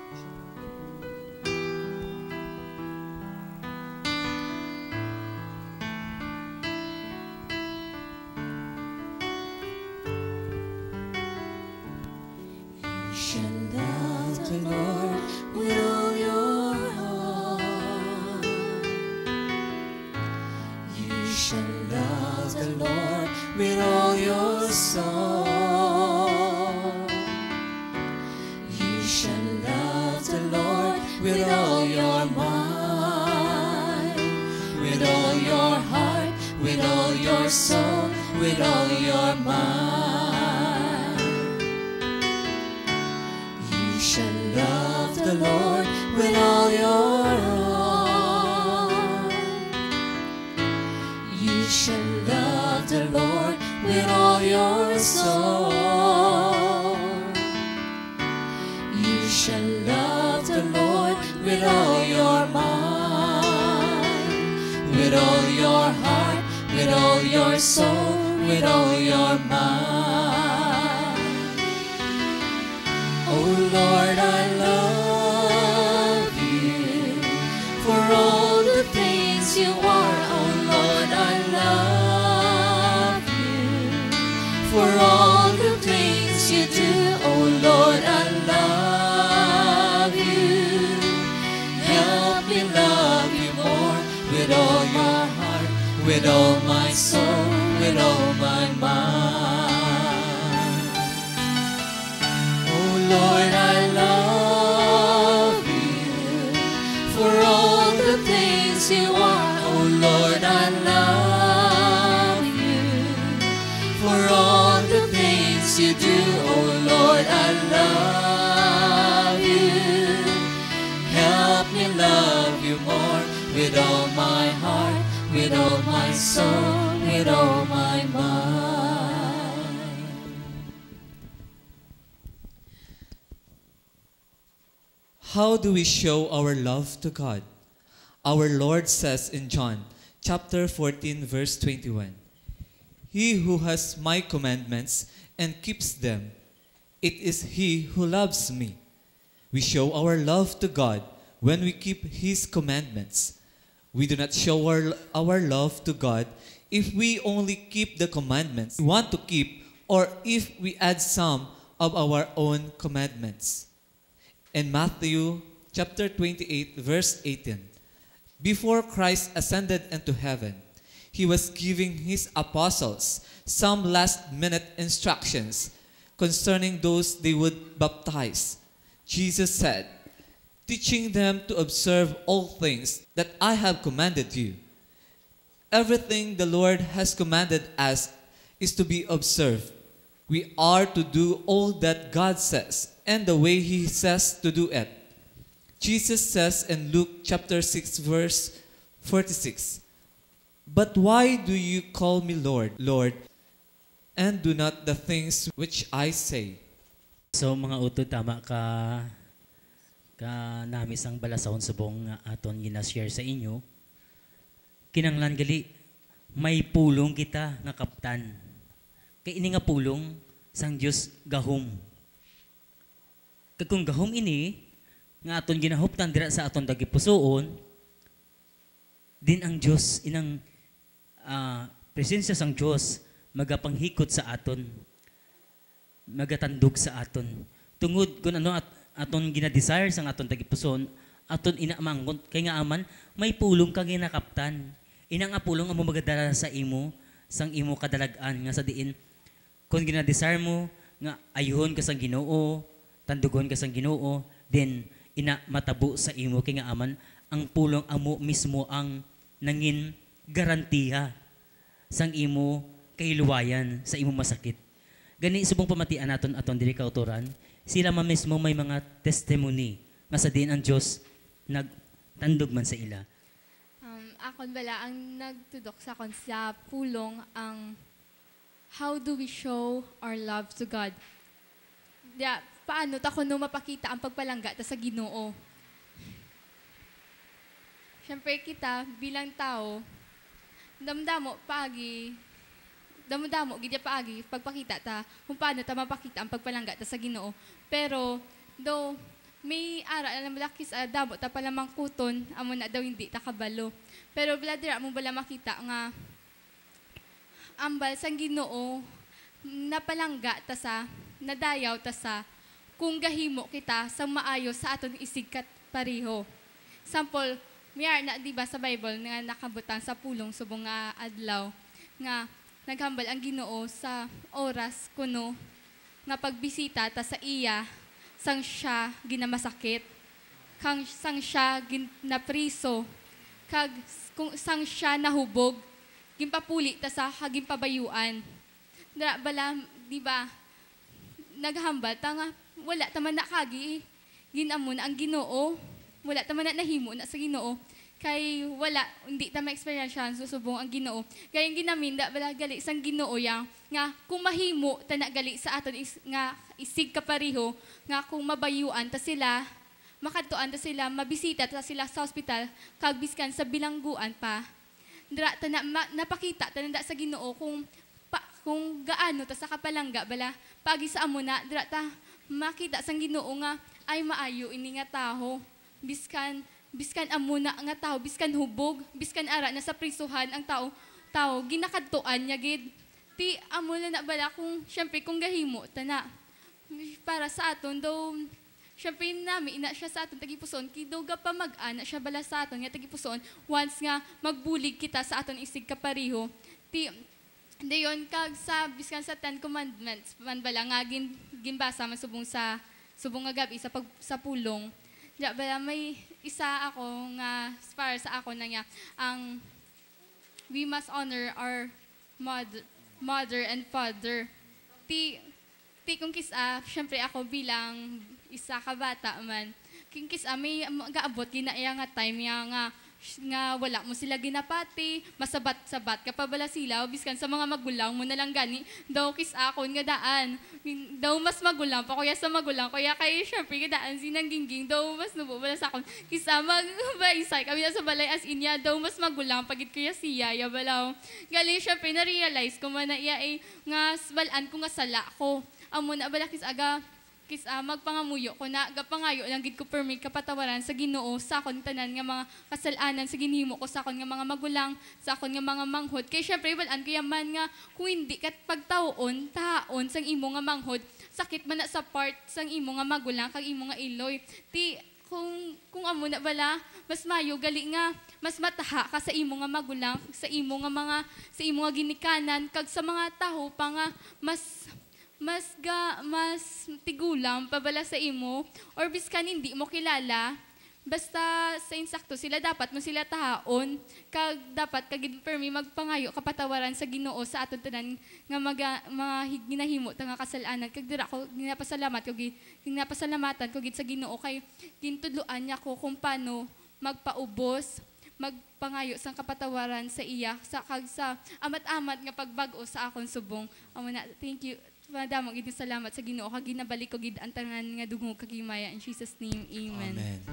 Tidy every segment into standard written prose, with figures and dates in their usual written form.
You shall love the Lord with all your heart. You shall love the Lord with all your soul. You shall love the Lord with all your mind, with all your heart, with all your soul, with all your mind. You shall love the Lord with all your heart. You shall love the Lord with all your soul. You shall love the Lord with all your mind, with all your heart, with all your soul, with all your mind. Oh Lord, I love you for all the things you are. Oh Lord, I love you for all the things you do. Oh Lord, I love you. Help me love you more with all your heart, with all my soul, with all my mind. Oh Lord, I love you for all the things you are. Oh Lord, I love you for all the things you do. Oh Lord, I love you. Help me love you more with all my heart, with all my soul, with all my mind. How do we show our love to God? Our Lord says in John chapter 14, verse 21, "He who has my commandments and keeps them, it is he who loves me." We show our love to God when we keep His commandments. We do not show our love to God if we only keep the commandments we want to keep, or if we add some of our own commandments. In Matthew chapter 28, verse 18, before Christ ascended into heaven, He was giving His apostles some last-minute instructions concerning those they would baptize. Jesus said, teaching them to observe all things that I have commanded you. Everything the Lord has commanded us is to be observed. We are to do all that God says and the way He says to do it. Jesus says in Luke chapter 6, verse 46, "But why do you call me Lord, Lord, and do not the things which I say?" So mga utod, tama ka namis ang balasahon subong nga aton gina-share sa inyo. Kinanglan gali may pulong kita nga kaptan. Kay ini nga pulong sang Dios gahom. Kag kung gahom ini nga aton ginahuptan dira sa aton dagipusoon, din ang Dios inang presensya sang Dios magapanghikot sa aton, magatandog sa aton. Tungod kung ano aton gina-desire sang aton tagipuson, aton inaamangkon kay nga aman may pulong kang ginakaptan. Inang apulong amo magadala sa imo sang imo kadalagan nga sa diin kung gina-desire mo nga ayuhon ka sang Ginoo, tandugon ka sang Ginoo, then ina matabo sa imo kay nga aman ang pulong amo mismo ang nangin garantiya sang imo kailuwayan sa imo masakit. Gani subong pamatian naton aton diri kauturan, sila man mismo may mga testimony nga sa diin ang Dios nagtandog man sa ila. Akon bala ang nagtudok sa akon sa pulong ang how do we show our love to God. Paano ta kuno mapakita ang pagpalangga ta sa Ginoo? Siyempre kita bilang tao, damdamo gidya paagi pagpakita ta kung paano ta mapakita ang pagpalangga ta sa Ginoo. Pero though may ara alam malaki sa damo ta pala mangkuton amo na daw hindi ta kabalo. Pero brother amo bala makita nga ambal sang Ginoo napalangga ta sa nadayaw ta sa kung gahimo kita sa maayo sa aton isigkat pareho. Sample, mayar na di ba sa Bible nga nakabutang sa pulong subong nga adlaw nga naghambal ang Ginoo sa oras kuno nga pagbisita ta sa iya sang siya ginamasakit, kang sang siya napriso, kag kung sang siya nahubog, gimpapuli ta sa hagimpabayuan. Dara bala, di ba, naghambal ta nga, wala taman na kagi, ginamo na ang Ginoo, wala taman na nahimo na sa Ginoo, kay wala, hindi ta ma-experience susubong ang Ginoo. Kaya yung ginaminda, bala gali sang Ginoo yang, nga kung mahimo ta na gali sa aton nga isig kapariho, nga kung mabayuan ta sila, makadtuan ta sila, mabisita ta sila sa ospital, kagbiskan sa bilangguan pa. Dira ta na, napakita ta na sa Ginoo kung gaano ta sa kapalangga bala pagi sa amo na dira ta makita sang Ginoo nga ay maayo ini nga taho biskan amo na nga taho biskan hubog biskan ara na sa prisuhan ang tao ginakadtuan nya gid ti amo na bala kung syempre kung gahimo ta na para sa aton daw syempre nami ina siya sa aton tagipuson kido ga pa mag-ana siya bala sa aton nga tagipuson once nga magbulig kita sa aton isig kapariho ti dayon kag sa biskan sa 10 commandments man bala nga ginbasa man subong nga gabi sa pulong. Ja bala may isa ako nga para sa ako na nga ang we must honor our mother and father. Ti kung kisa syempre ako bilang isa ka bata man. Kung kisa may gaabot ginaya nga time nga wala mo sila ginapati, masabat-sabat ka pa bala sila, biskan sa mga magulang mo na lang gani, daw kis akon nga daan, daw mas magulang pa, kuya sa magulang, kuya kayo syempre nga daan sinang gingging, daw mas nubo bala sa akon, kisa magbaisay kami na sa balay as inya, daw mas magulang, pagit kuya siya, ya balaw. Galing syempre, na-realize ko man na iya nga balaan ko nga sala ko, amo na bala kis aga, magpangamuyo ko na gapangayo lang gid ko permit kapatawaran sa Ginoo sa akon tanan nga mga kasalanan sa ginhimo ko sa akon nga mga magulang sa akon nga mga manghod kay syempre balaan ko yaman nga kung hindi kat pagtaon taon sang imo nga manghod sakit man na sa part sang imo nga magulang kag imo nga iloy ti kung amo na bala mas mayo gali nga mas mataha ka sa imo nga magulang sa imo nga ginikanan kag sa mga taho pa nga mas tigulang pabala sa imo or biskan hindi mo kilala basta sa insakto sila dapat mo sila tahaon kag dapat kagid permi magpangayo kapatawaran sa Ginoo sa aton tanan nga mga ginahimo ta nga kasalanan kag dira ko ginapasalamatan ko gid sa Ginoo kay gintudloan niya ko kung paano magpaubos magpangayo sang kapatawaran sa iya sa amat-amat nga pagbag-o sa akon subong amo na thank you. Madamong gid salamat sa Ginoo kag ginabalik ko gid ang tanan nga dugong kagimaya in Jesus name. Amen. Amen.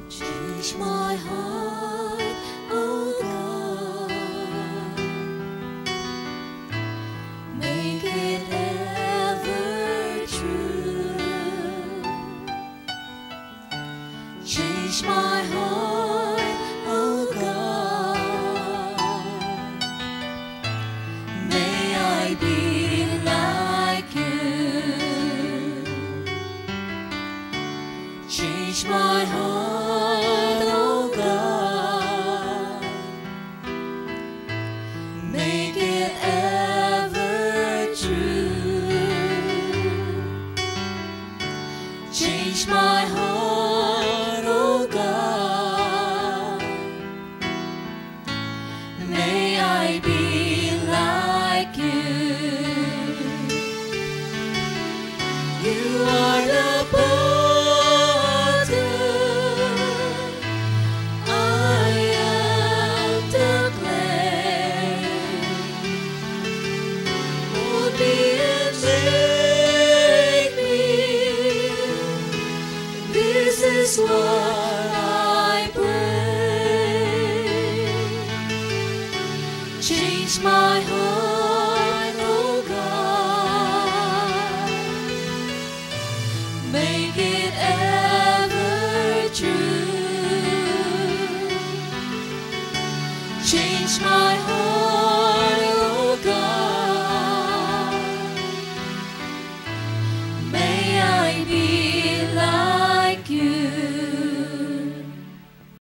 Change my heart, oh God. Make it change my heart, oh God. May I be like you. Change my heart, oh God. Make it ever true. Change my heart, oh God. May I be like you. You are the potter, is what I pray. Change my heart, oh God. Make it ever true. Change my heart.